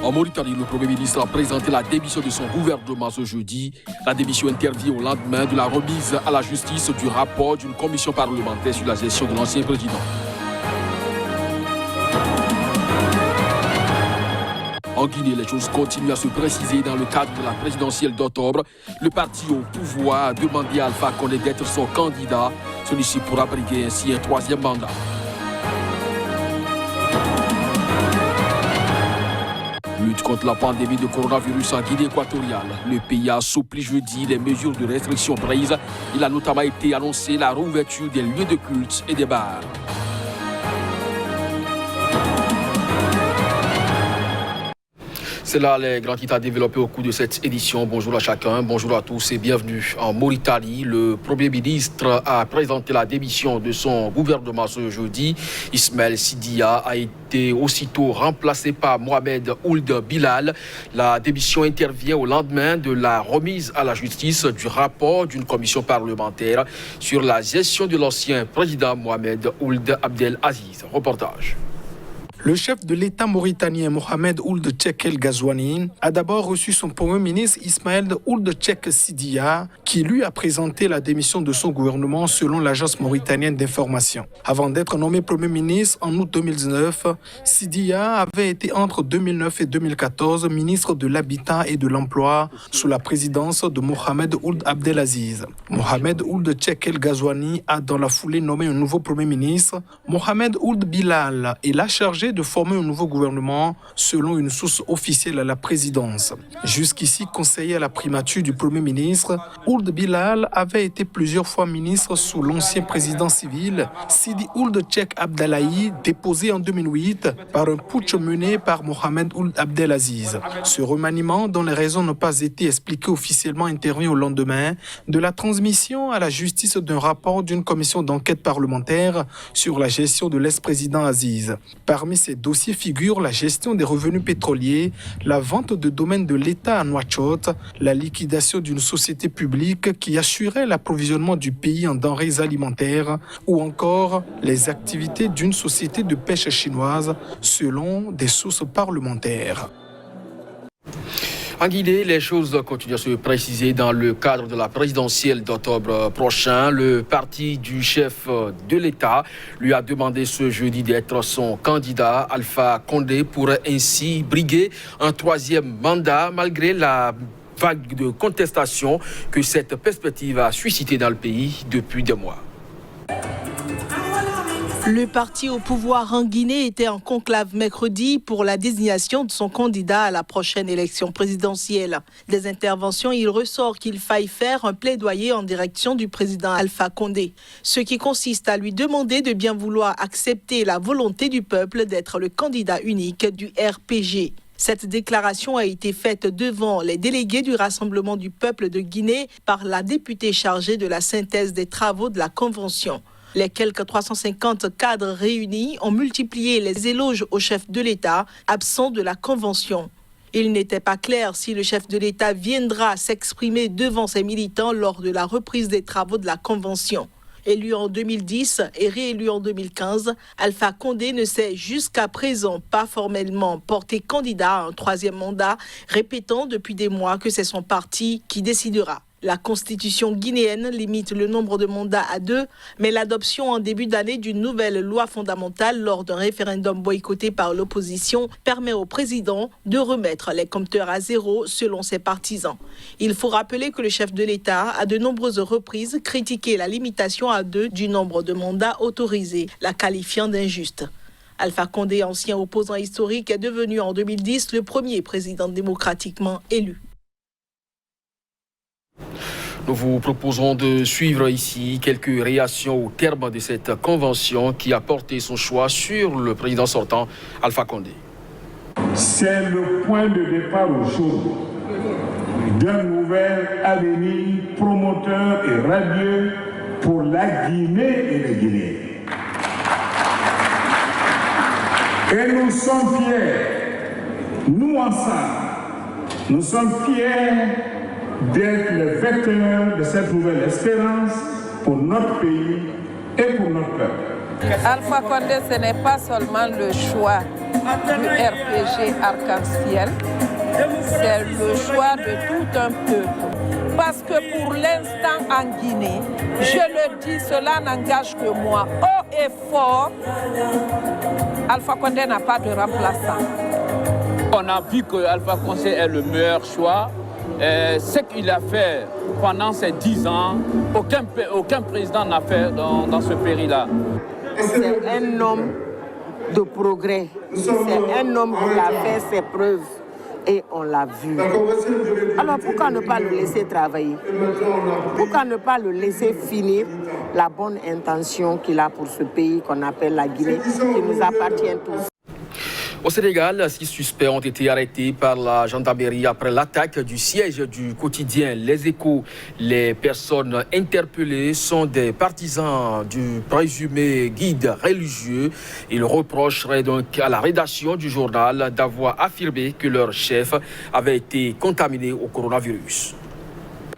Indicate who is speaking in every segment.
Speaker 1: En Mauritanie, le Premier ministre a présenté la démission de son gouvernement ce jeudi. La démission intervient au lendemain de la remise à la justice du rapport d'une commission parlementaire sur la gestion de l'ancien président. En Guinée, les choses continuent à se préciser dans le cadre de la présidentielle d'octobre. Le parti au pouvoir a demandé à Alpha Condé d'être son candidat. Celui-ci pourra briguer ainsi un troisième mandat. Lutte contre la pandémie de coronavirus en Guinée équatoriale. Le pays a assoupli jeudi les mesures de restriction prises. Il a notamment été annoncé la réouverture des lieux de culte et des bars. C'est là les grands titres à développer au cours de cette édition. Bonjour à chacun, bonjour à tous et bienvenue en Mauritanie. Le Premier ministre a présenté la démission de son gouvernement ce jeudi. Ismaël Sidia a été aussitôt remplacé par Mohamed Ould Bilal. La démission intervient au lendemain de la remise à la justice du rapport d'une commission parlementaire sur la gestion de l'ancien président Mohamed Ould Abdelaziz. Reportage.
Speaker 2: Le chef de l'État mauritanien Mohamed Ould Cheikh El Ghazouani a d'abord reçu son Premier ministre Ismaël Ould Cheikh Sidia, qui lui a présenté la démission de son gouvernement selon l'agence mauritanienne d'information. Avant d'être nommé Premier ministre en août 2019, Sidia avait été entre 2009 et 2014 ministre de l'Habitat et de l'Emploi sous la présidence de Mohamed Ould Abdelaziz. Mohamed Ould Cheikh El Ghazouani a dans la foulée nommé un nouveau Premier ministre, Mohamed Ould Bilal, et l'a chargé de former un nouveau gouvernement selon une source officielle à la présidence. Jusqu'ici conseiller à la primature du Premier ministre, Ould Bilal avait été plusieurs fois ministre sous l'ancien président civil Sidi Ould Cheikh Abdalahi, déposé en 2008 par un putsch mené par Mohamed Ould Abdelaziz. Ce remaniement, dont les raisons n'ont pas été expliquées officiellement, intervient au lendemain de la transmission à la justice d'un rapport d'une commission d'enquête parlementaire sur la gestion de l'ex-président Aziz. Parmi ces dossiers figurent la gestion des revenus pétroliers, la vente de domaines de l'État à Nouakchott, la liquidation d'une société publique qui assurait l'approvisionnement du pays en denrées alimentaires ou encore les activités d'une société de pêche chinoise selon des sources parlementaires.
Speaker 1: En Guinée, les choses continuent à se préciser dans le cadre de la présidentielle d'octobre prochain. Le parti du chef de l'État lui a demandé ce jeudi d'être son candidat. Alpha Condé pourrait ainsi briguer un troisième mandat malgré la vague de contestation que cette perspective a suscité dans le pays depuis des mois.
Speaker 3: Le parti au pouvoir en Guinée était en conclave mercredi pour la désignation de son candidat à la prochaine élection présidentielle. Des interventions, il ressort qu'il faille faire un plaidoyer en direction du président Alpha Condé, ce qui consiste à lui demander de bien vouloir accepter la volonté du peuple d'être le candidat unique du RPG. Cette déclaration a été faite devant les délégués du Rassemblement du peuple de Guinée par la députée chargée de la synthèse des travaux de la Convention. Les quelques 350 cadres réunis ont multiplié les éloges au chef de l'État, absent de la Convention. Il n'était pas clair si le chef de l'État viendra s'exprimer devant ses militants lors de la reprise des travaux de la Convention. Élu en 2010 et réélu en 2015, Alpha Condé ne s'est jusqu'à présent pas formellement porté candidat à un troisième mandat, répétant depuis des mois que c'est son parti qui décidera. La constitution guinéenne limite le nombre de mandats à 2, mais l'adoption en début d'année d'une nouvelle loi fondamentale lors d'un référendum boycotté par l'opposition permet au président de remettre les compteurs à zéro selon ses partisans. Il faut rappeler que le chef de l'État a de nombreuses reprises critiqué la limitation à 2 du nombre de mandats autorisés, la qualifiant d'injuste. Alpha Condé, ancien opposant historique, est devenu en 2010 le premier président démocratiquement élu.
Speaker 1: Nous vous proposons de suivre ici quelques réactions au terme de cette convention qui a porté son choix sur le président sortant, Alpha Condé.
Speaker 4: C'est le point de départ aujourd'hui d'un nouvel avenir promoteur et radieux pour la Guinée et les Guinéens. Et nous sommes fiers, nous ensemble, nous sommes fiers d'être le vecteur de cette nouvelle espérance pour notre pays et pour notre peuple.
Speaker 5: Alpha Condé, ce n'est pas seulement le choix du RPG Arc-en-Ciel, c'est le choix de tout un peuple. Parce que pour l'instant en Guinée, je le dis, cela n'engage que moi. Haut et fort, Alpha Condé n'a pas de remplaçant.
Speaker 6: On a vu que Alpha Condé est le meilleur choix. Ce qu'il a fait pendant ces 10 ans, aucun président n'a fait dans ce pays-là.
Speaker 7: C'est un homme de progrès. C'est un homme qui a fait ses preuves. Et on l'a vu. Alors pourquoi ne pas le laisser travailler? Pourquoi ne pas le laisser finir la bonne intention qu'il a pour ce pays qu'on appelle la Guinée, qui nous appartient tous?
Speaker 1: Au Sénégal, 6 suspects ont été arrêtés par la gendarmerie après l'attaque du siège du quotidien Les Échos. Les personnes interpellées sont des partisans du présumé guide religieux. Ils reprocheraient donc à la rédaction du journal d'avoir affirmé que leur chef avait été contaminé au coronavirus.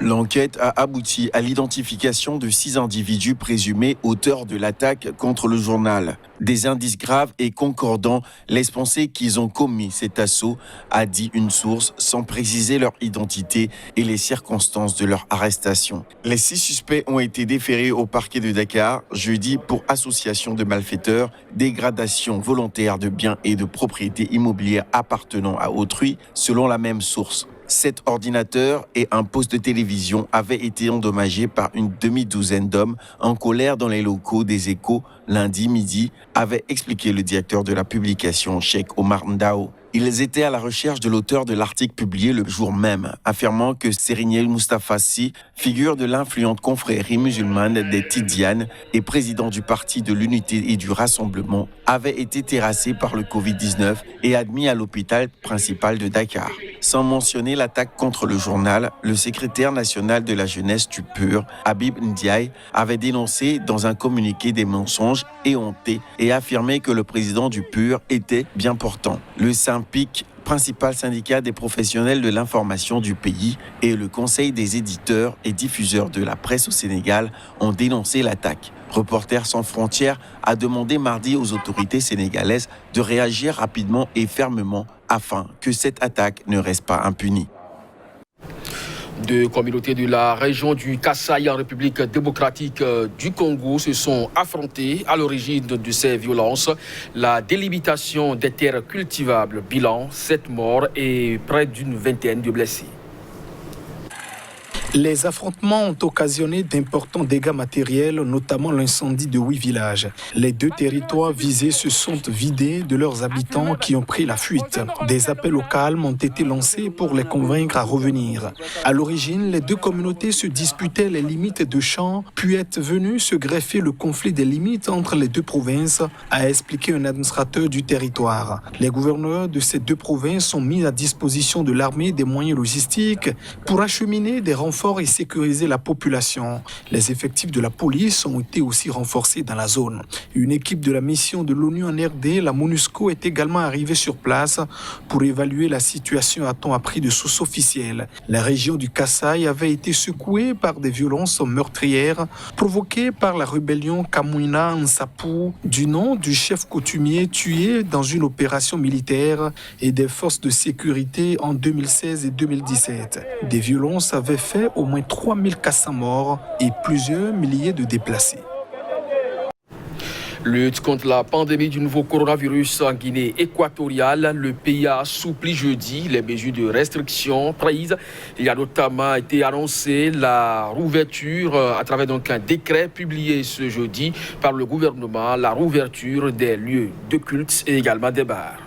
Speaker 8: L'enquête a abouti à l'identification de 6 individus présumés auteurs de l'attaque contre le journal. Des indices graves et concordants laissent penser qu'ils ont commis cet assaut, a dit une source, sans préciser leur identité et les circonstances de leur arrestation. Les 6 suspects ont été déférés au parquet de Dakar jeudi pour association de malfaiteurs, dégradation volontaire de biens et de propriétés immobilières appartenant à autrui, selon la même source. 7 ordinateurs et un poste de télévision avaient été endommagés par une demi-douzaine d'hommes en colère dans les locaux des Échos lundi midi, avait expliqué le directeur de la publication, Cheikh Omar Ndao. Ils étaient à la recherche de l'auteur de l'article publié le jour même, affirmant que Serigne Moustapha Sy, figure de l'influente confrérie musulmane des Tidianes et président du Parti de l'Unité et du Rassemblement, avait été terrassé par le Covid-19 et admis à l'hôpital principal de Dakar. Sans mentionner l'attaque contre le journal, le secrétaire national de la jeunesse du PUR, Habib Ndiaye, avait dénoncé dans un communiqué des mensonges éhontés et affirmé que le président du PUR était bien portant. Le SYNPIC, principal syndicat des professionnels de l'information du pays, et le Conseil des éditeurs et diffuseurs de la presse au Sénégal ont dénoncé l'attaque. Reporters sans frontières a demandé mardi aux autorités sénégalaises de réagir rapidement et fermement afin que cette attaque ne reste pas impunie.
Speaker 1: Deux communautés de la région du Kasaï en République démocratique du Congo se sont affrontées à l'origine de ces violences. La délimitation des terres cultivables, bilan 7 morts et près d'une vingtaine de blessés.
Speaker 2: Les affrontements ont occasionné d'importants dégâts matériels, notamment l'incendie de 8 villages. Les 2 territoires visés se sont vidés de leurs habitants qui ont pris la fuite. Des appels au calme ont été lancés pour les convaincre à revenir. À l'origine, les 2 communautés se disputaient les limites de champs, puis est venu se greffer le conflit des limites entre les 2 provinces, a expliqué un administrateur du territoire. Les gouverneurs de ces 2 provinces ont mis à disposition de l'armée des moyens logistiques pour acheminer des renforts et sécuriser la population. Les effectifs de la police ont été aussi renforcés dans la zone. Une équipe de la mission de l'ONU en RD, la MONUSCO, est également arrivée sur place pour évaluer la situation, a-t-on appris de sources officielles. La région du Kasaï avait été secouée par des violences meurtrières provoquées par la rébellion Kamwina Nsapu, du nom du chef coutumier tué dans une opération militaire et des forces de sécurité en 2016 et 2017. Des violences avaient fait au moins 3400 morts et plusieurs milliers de déplacés.
Speaker 1: Lutte contre la pandémie du nouveau coronavirus en Guinée équatoriale. Le pays a assoupli jeudi les mesures de restriction prises. Il a notamment été annoncé la rouverture à travers donc un décret publié ce jeudi par le gouvernement, la rouverture des lieux de culte et également des bars.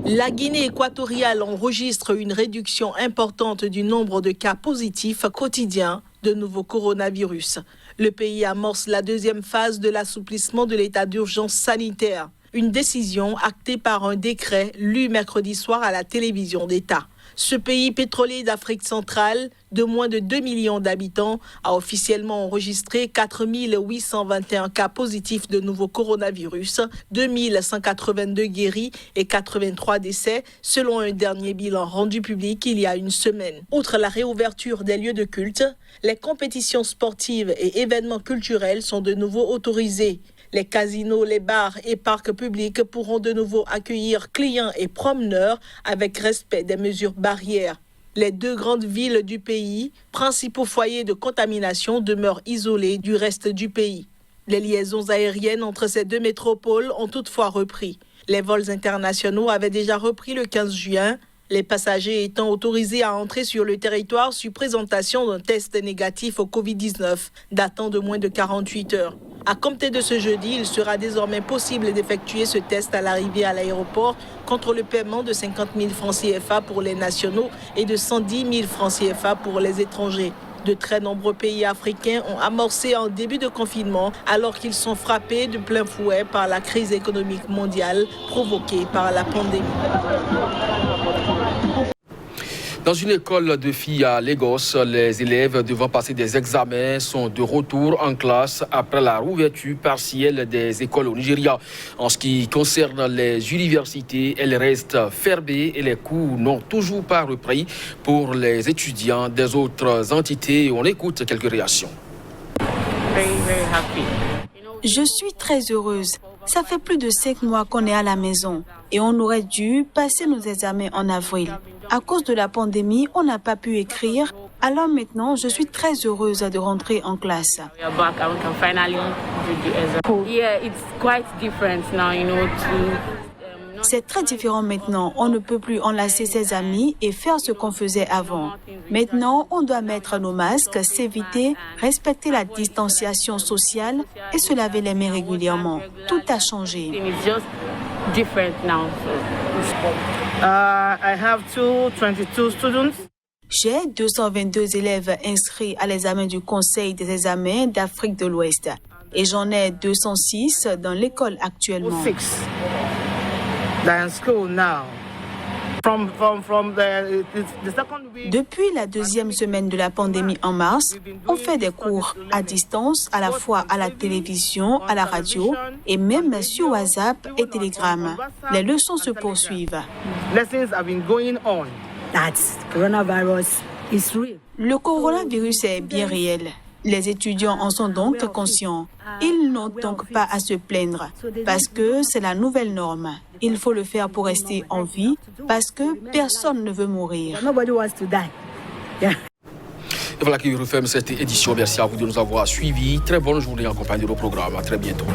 Speaker 3: La Guinée équatoriale enregistre une réduction importante du nombre de cas positifs quotidiens de nouveau coronavirus. Le pays amorce la 2e phase de l'assouplissement de l'état d'urgence sanitaire. Une décision actée par un décret lu mercredi soir à la télévision d'État. Ce pays pétrolier d'Afrique centrale, de moins de 2 millions d'habitants, a officiellement enregistré 4 821 cas positifs de nouveau coronavirus, 2 182 guéris et 83 décès, selon un dernier bilan rendu public il y a une semaine. Outre la réouverture des lieux de culte, les compétitions sportives et événements culturels sont de nouveau autorisés. Les casinos, les bars et parcs publics pourront de nouveau accueillir clients et promeneurs avec respect des mesures barrières. Les 2 grandes villes du pays, principaux foyers de contamination, demeurent isolés du reste du pays. Les liaisons aériennes entre ces 2 métropoles ont toutefois repris. Les vols internationaux avaient déjà repris le 15 juin, les passagers étant autorisés à entrer sur le territoire sur présentation d'un test négatif au Covid-19 datant de moins de 48 heures. À compter de ce jeudi, il sera désormais possible d'effectuer ce test à l'arrivée à l'aéroport contre le paiement de 50 000 francs CFA pour les nationaux et de 110 000 francs CFA pour les étrangers. De très nombreux pays africains ont amorcé un début de confinement alors qu'ils sont frappés de plein fouet par la crise économique mondiale provoquée par la pandémie.
Speaker 1: Dans une école de filles à Lagos, les élèves devant passer des examens sont de retour en classe après la rouverture partielle des écoles au Nigeria. En ce qui concerne les universités, elles restent fermées et les cours n'ont toujours pas repris pour les étudiants des autres entités. On écoute quelques réactions.
Speaker 9: Je suis très heureuse. Ça fait plus de 5 mois qu'on est à la maison et on aurait dû passer nos examens en avril. À cause de la pandémie, on n'a pas pu écrire. Alors maintenant, je suis très heureuse de rentrer en classe. C'est très différent maintenant. On ne peut plus enlacer ses amis et faire ce qu'on faisait avant. Maintenant, on doit mettre nos masques, s'éviter, respecter la distanciation sociale et se laver les mains régulièrement. Tout a changé. J'ai 222 élèves inscrits à l'examen du Conseil des examens d'Afrique de l'Ouest et j'en ai 206 dans l'école actuellement. Depuis la 2e semaine de la pandémie en mars, on fait des cours à distance, à la fois à la télévision, à la radio et même sur WhatsApp et Telegram. Les leçons se poursuivent. Le coronavirus est bien réel. Les étudiants en sont donc conscients. Ils n'ont donc pas à se plaindre parce que c'est la nouvelle norme. Il faut le faire pour rester en vie parce que personne ne veut mourir.
Speaker 1: Et voilà qui referme cette édition. Merci à vous de nous avoir suivis. Très bonne journée en compagnie de nos programmes. À très bientôt.